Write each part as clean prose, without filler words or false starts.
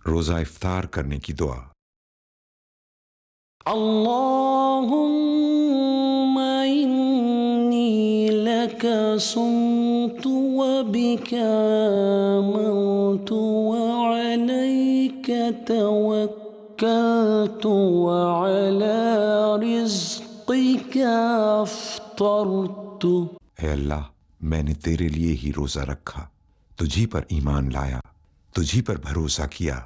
روزہ افطار کرنے کی دعا۔ اللهم إني لك صمت وبك آمنت وعليك توكلت وعلى رزقك أفطرت۔ اے اللہ، میں نے تیرے لیے ہی روزہ رکھا، تجھی پر ایمان لایا، تجھی پر بھروسہ کیا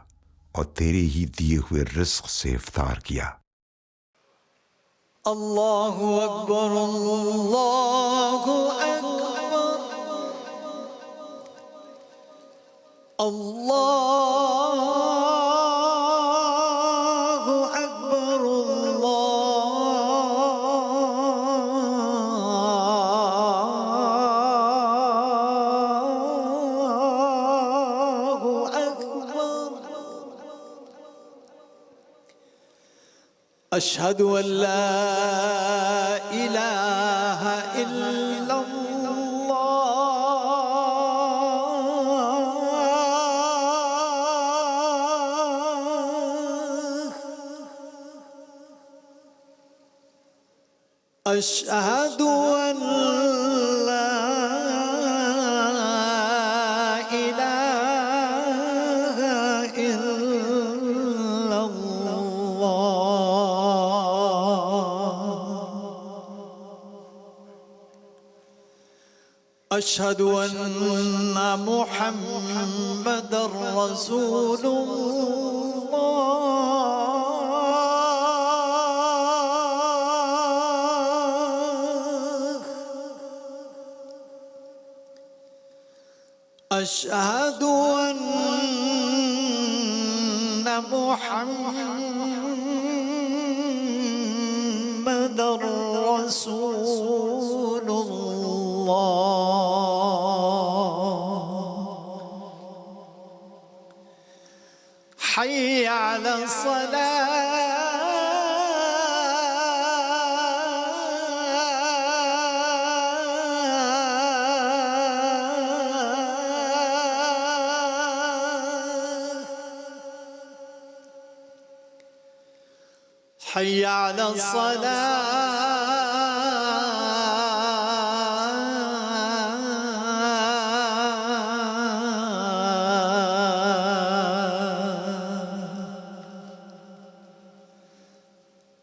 اور تیرے ہی دیے ہوئے رزق سے افطار کیا۔ اللہ اکبر اللہ اکبر اللہ اکبر اللہ اکبر۔ اشہد ان لا الہ الا اللہ، اشہد ان لا الہ الا اللہ، اشہد ان محمد رسول اللہ، اشہد ان محمد رسول اللہ، حي على الصلاة، حي على الصلاة،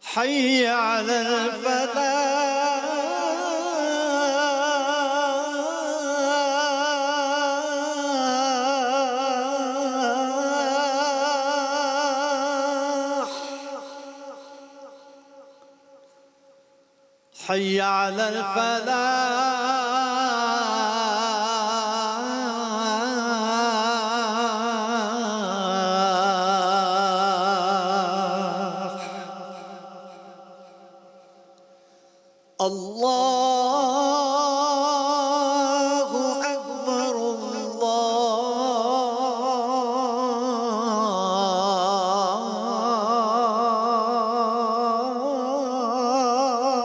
حي على الفلاح، حي على الفلاح، اللہ اکبر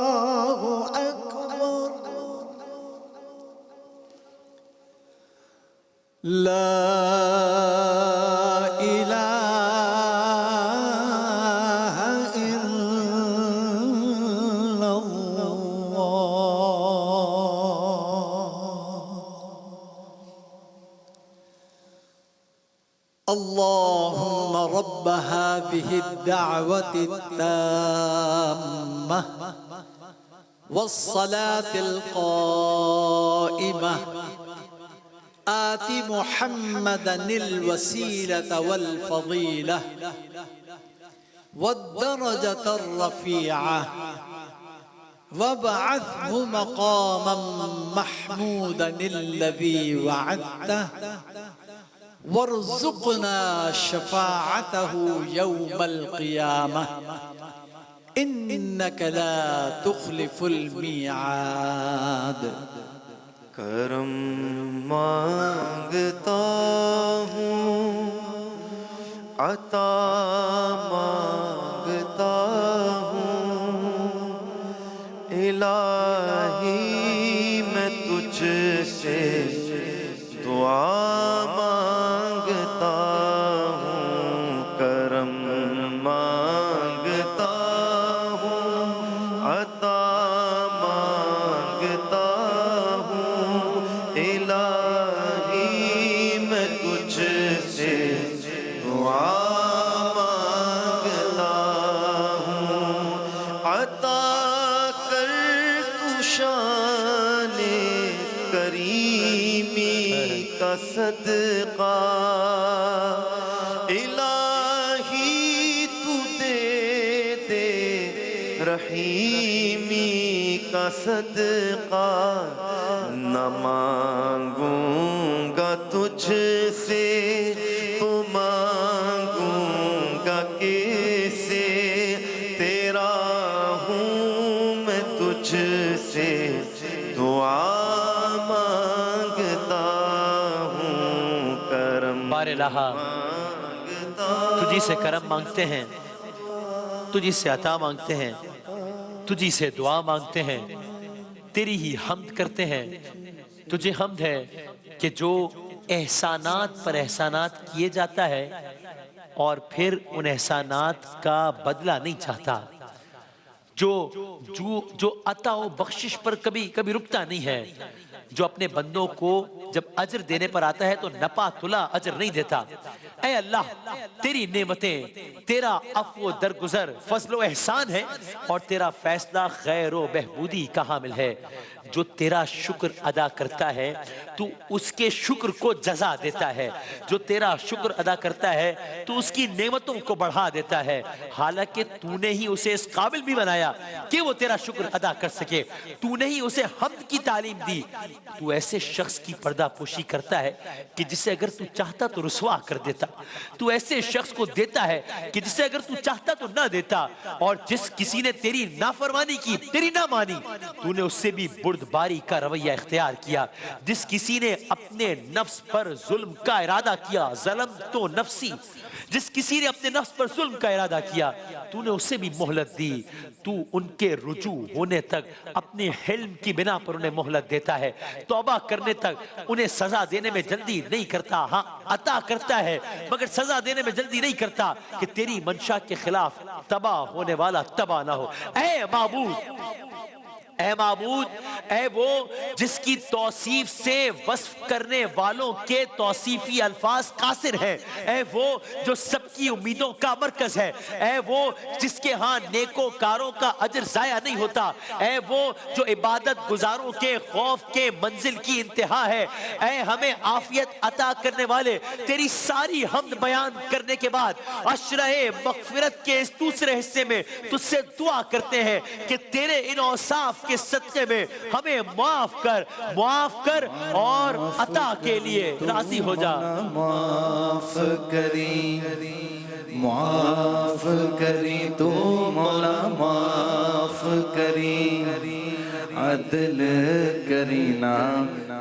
اللہ اکبر۔ لا الہ الا اللہ۔ اللهم رب هذه الدعوة التامة والصلاة القائمة آت محمدا الوسيلة والفضيلة والدرجة الرفيعة وابعثه مقاما محمودا الذي وعدته وارزقنا شفاعته يوم القيامة إنك لا تخلف الميعاد۔ کرم مانگتا ہوں، عطا مانگتا ہوں، الہی میں تجھ سے دعا مانگتا ہوں، رحیمی کا صدقہ نہ مانگوں گا تجھ سے تو مانگوں گا کس سے تیرا ہوں میں تجھ سے دعا مانگتا ہوں کرم بار الہا تجھی سے کرم مانگتے ہیں، تجھی سے عطا مانگتے ہیں، تجھی سے دعا مانگتے ہیں، تیری ہی حمد کرتے ہیں۔ تجھے حمد ہے کہ جو احسانات پر احسانات کیے جاتا ہے اور پھر ان احسانات کا بدلہ نہیں چاہتا، جو عطا و بخشش پر کبھی رکتا نہیں ہے، جو اپنے بندوں کو جب اجر دینے پر آتا ہے تو نپا تلا اجر نہیں دیتا۔ اے اللہ، تیری نعمتیں، تیرا عفو و درگزر، فضل و احسان ہے، اور تیرا فیصلہ خیر و بہبودی کا حامل ہے۔ جو تیرا شکر ادا کرتا ہے تو اس کے شکر کو جزا دیتا ہے، جو تیرا شکر ادا کرتا ہے تو اس کی نعمتوں کو بڑھا دیتا ہے، حالانکہ تو نے ہی اسے اس قابل بھی بنایا کہ وہ تیرا شکر ادا کر سکے، تو نے ہی اسے حمد کی تعلیم دی۔ تو ایسے شخص کی پردہ پوشی کرتا ہے کہ جسے اگر تو چاہتا تو رسوا کر دیتا، تو ایسے شخص کو دیتا ہے کہ جسے اگر تو چاہتا تو نہ دیتا، اور جس کسی نے تیری نافرمانی کی، تیری نہ مانی، تو نے اس سے بھی بردباری کا رویہ اختیار کیا۔ جس کسی نے اپنے نفس پر ظلم کا ارادہ کیا، ظلم تو نفسی، جس کسی نے اپنے نفس پر ظلم کا ارادہ کیا، تو نے اسے بھی مہلت دی۔ تو ان کے رجوع ہونے تک اپنے حلم کی بنا پر انہیں مہلت دیتا ہے، توبہ کرنے تک انہیں سزا دینے میں جلدی نہیں کرتا۔ ہاں، عطا کرتا ہے مگر سزا دینے میں جلدی نہیں کرتا کہ تیری منشا کے خلاف تباہ ہونے والا تباہ نہ ہو۔ اے معبود، اے معبود، اے وہ جس کی توصیف سے وصف کرنے والوں کے توصیفی الفاظ قاصر ہیں، اے وہ جو سب کی امیدوں کا مرکز ہے، اے وہ جس کے ہاں نیکوکاروں کا اجر ضائع نہیں ہوتا، اے وہ جو عبادت گزاروں کے خوف کے منزل کی انتہا ہے، اے ہمیں عافیت عطا کرنے والے، تیری ساری حمد بیان کرنے کے بعد عشرہ مغفرت کے اس دوسرے حصے میں تجھ سے دعا کرتے ہیں کہ تیرے ان اوصاف کے صدقے میں ہمیں معاف کر اور عطا کے لیے راضی ہو جا۔ معاف کری، معاف کری تو مولا معاف کری، عدل کری نا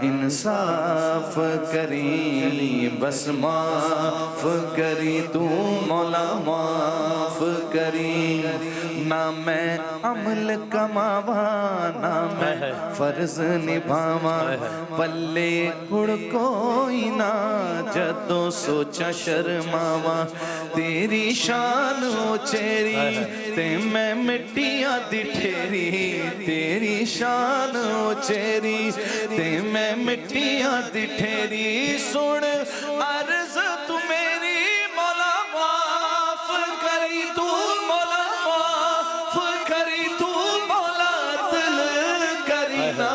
انصاف کری، بس معاف کری تو مولا معاف کری۔ نہ میں عمل کماوا، نہ میں فرض نبھاوا، پلے کڑ کوئی نہ جدو سوچا شرماوا، تیری شان اچیری تے میں مٹیاں دی ٹھیری، تیری شان اچیری تے میں مٹیاں دی ٹھیری، سن عرض تو میری مولا معاف کری، تو مولا معاف کری، تو مولا عدل کری نا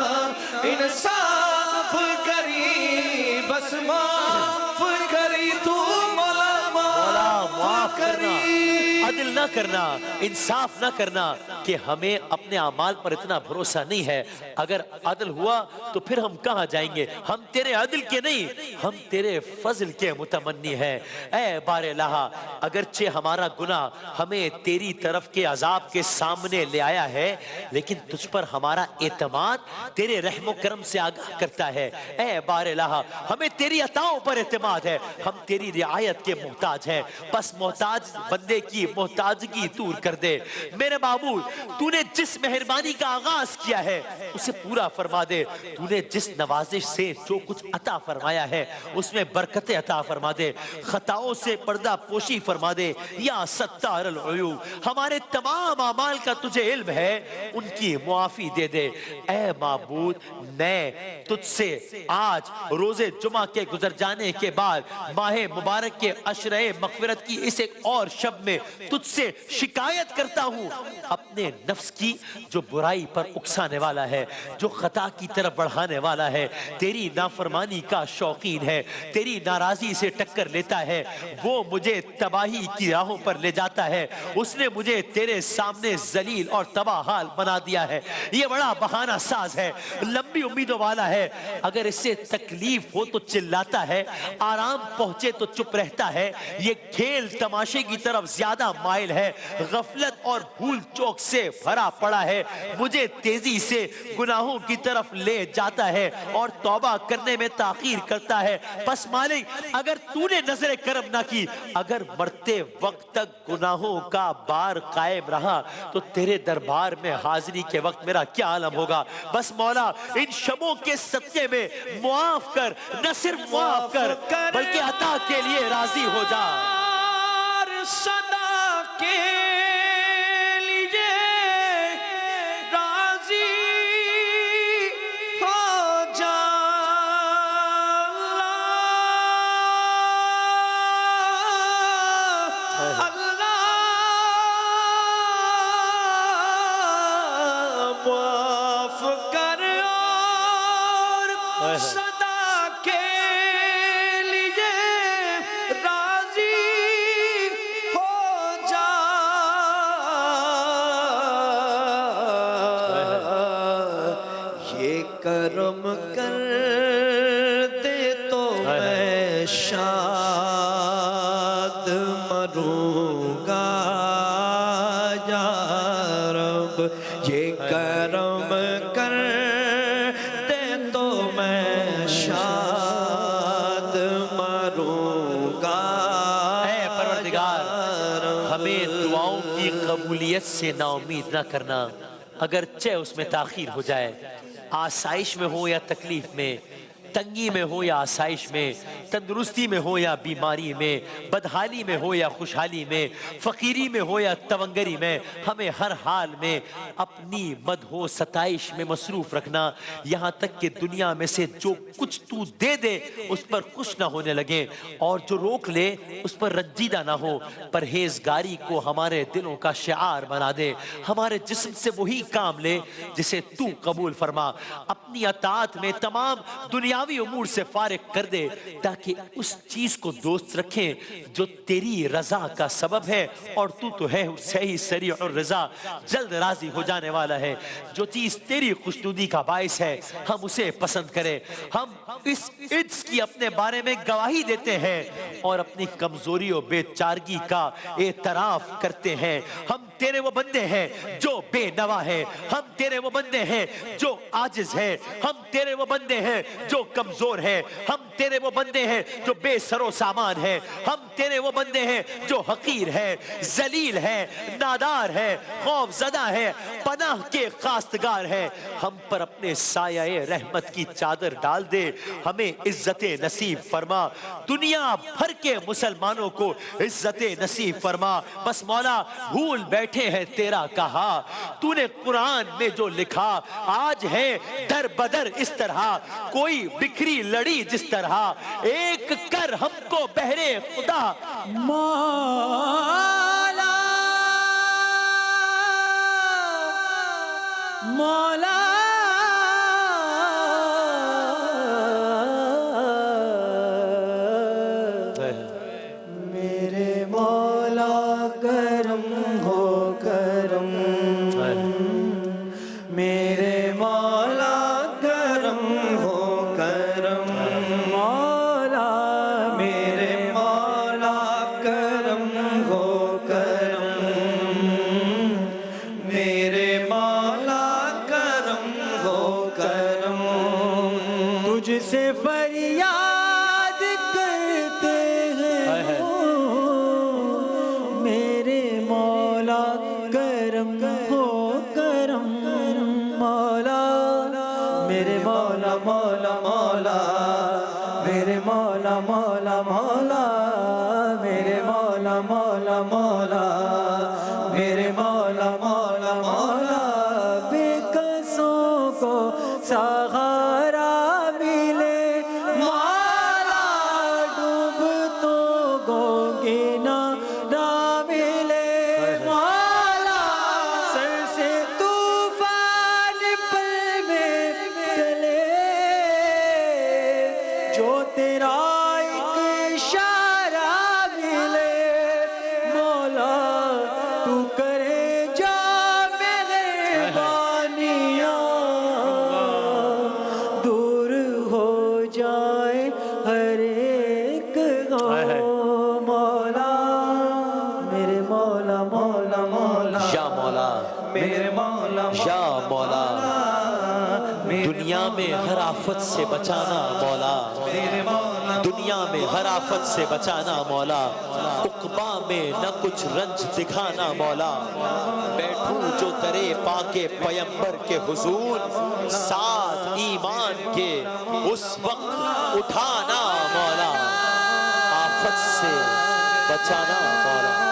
انصاف کری، بس معاف کری، تو مولا معاف کری، عدل نہ کرنا، انصاف نہ کرنا کہ ہمیں اپنے اعمال پر اتنا بھروسہ نہیں ہے۔ اگر عدل ہوا تو پھر ہم کہاں جائیں گے؟ ہم تیرے عدل کے نہیں، ہم تیرے فضل کے متمنی ہیں۔ اے بار الہا، اگرچہ ہمارا گناہ ہمیں تیری طرف کے عذاب کے سامنے لے آیا ہے، لیکن تجھ پر ہمارا اعتماد تیرے رحم و کرم سے آگاہ کرتا ہے۔ اے بار الہا، ہمیں تیری عطاؤں پر اعتماد ہے، ہم تیری رعایت کے محتاج ہیں، بس محتاج بندے کی محتاجگی دور کر دے۔ میرے معبود، تو نے جس مہربانی کا آغاز کیا ہے اسے پورا فرما دے، تو نے جس نوازش سے جو کچھ عطا فرمایا ہے اس میں برکت عطا فرما دے، خطاؤں سے پردہ پوشی فرما دے۔ یا ستار العیوب، ہمارے تمام اعمال کا تجھے علم ہے، ان کی معافی دے دے۔ اے معبود، میں تجھ سے آج روز جمعہ کے گزر جانے کے بعد ماہ مبارک کے عشرہ مغفرت کی اس ایک اور شب میں تجھ سے شکایت کرتا ہوں، اپنے اپنے نفس کی جو برائی پر اکسانے والا ہے، جو خطا کی طرف بڑھانے والا ہے، تیری نافرمانی کا شوقین ہے، تیری ناراضی سے ٹکر لیتا ہے، وہ مجھے تباہی کی راہوں پر لے جاتا ہے، اس نے مجھے تیرے سامنے ذلیل اور تباہ حال بنا دیا ہے۔ یہ بڑا بہانہ ساز ہے، لمبی امیدوں والا ہے، اگر اس سے تکلیف ہو تو چلاتا ہے، آرام پہنچے تو چپ رہتا ہے، یہ کھیل تماشے کی طرف زیادہ مائل ہے، غفلت اور بھول چوک سے بھرا پڑا ہے، مجھے تیزی سے گناہوں کی طرف لے جاتا ہے اور توبہ کرنے میں تاخیر کرتا ہے۔ پس مالک اگر تو نے نظر کرم نہ کی، اگر مرتے وقت تک گناہوں کا بار قائم رہا تو تیرے دربار میں حاضری کے وقت میرا کیا عالم ہوگا۔ بس مولا ان شبوں کے صدقے میں معاف کر، نہ صرف معاف کر بلکہ عطا کے لیے راضی ہو جا۔ صدا کے لیے راضی ہو جا، اللہ معاف کر اور صدا کے لیے راضی ہو جا۔ یہ کرم کر دے تو میں شاد مروں گا یا رب، یہ کرم کر دے تو میں شاد مروں گا۔ اے پروردگار، ہمیں دعاؤں کی قبولیت سے نا امید نہ کرنا، اگرچہ اس میں تاخیر ہو جائے، آسائش میں ہو یا تکلیف میں، تنگی میں ہو یا آسائش میں، تندرستی میں ہو یا بیماری میں، بدحالی میں ہو یا خوشحالی میں، فقیری میں ہو یا تونگری میں، ہمیں ہر حال میں اپنی مدح و ستائش میں مصروف رکھنا، یہاں تک کہ دنیا میں سے جو کچھ تو دے دے اس پر خوش نہ ہونے لگے، اور جو روک لے اس پر رنجیدہ نہ ہو۔ پرہیزگاری کو ہمارے دلوں کا شعار بنا دے، ہمارے جسم سے وہی کام لے جسے تو قبول فرما، اپنی اطاعت میں تمام دنیاوی امور سے فارغ کر دے، تاکہ اس چیز کو دوست رکھیں جو تیری رضا کا سبب ہے، اور تو ہے صحیح سریع الرضا، جلد راضی ہو جانے والا ہے۔ جو چیز تیری خوشنودی کا باعث ہے ہم اسے پسند کریں، ہم اس عجز کی اپنے بارے میں گواہی دیتے ہیں اور اپنی کمزوری و بے چارگی کا اعتراف کرتے ہیں۔ ہم تیرے وہ بندے ہیں جو بے نوا ہیں، ہم تیرے وہ بندے ہیں جو عاجز ہیں، ہم تیرے وہ بندے ہیں جو کمزور ہیں، ہم تیرے وہ بندے ہیں جو بے سر و سامان ہیں، ہم تیرے وہ بندے ہیں جو حقیر ہے، ذلیل ہے، نادار ہے، خوف زدہ ہے، پناہ کے خواستگار ہے۔ ہم پر اپنے سایہ رحمت کی چادر ڈال دے، ہمیں عزت نصیب فرما، دنیا بھر کے مسلمانوں کو عزت نصیب فرما۔ بس مولا بھول بیٹھے ہیں تیرا کہا، تو نے قرآن میں جو لکھا، آج ہے در بدر اس طرح، کوئی بکھری لڑی جس طرح، ایک کر ہم کو بہرے خدا مولا مولا میرے مولا کرم ہو کرم، میرے مولا کرم ہو کرم، مولا میرے مولا کرم میرے مولا یا مولا دنیا میں ہر آفت سے بچانا مولا، میرے مولا دنیا میں ہر آفت سے بچانا مولا، عقبہ میں نہ کچھ رنج دکھانا مولا، بیٹھوں جو درے پاکے پیمبر کے حضور، ساتھ ایمان کے اس وقت اٹھانا مولا، آفت سے بچانا مولا۔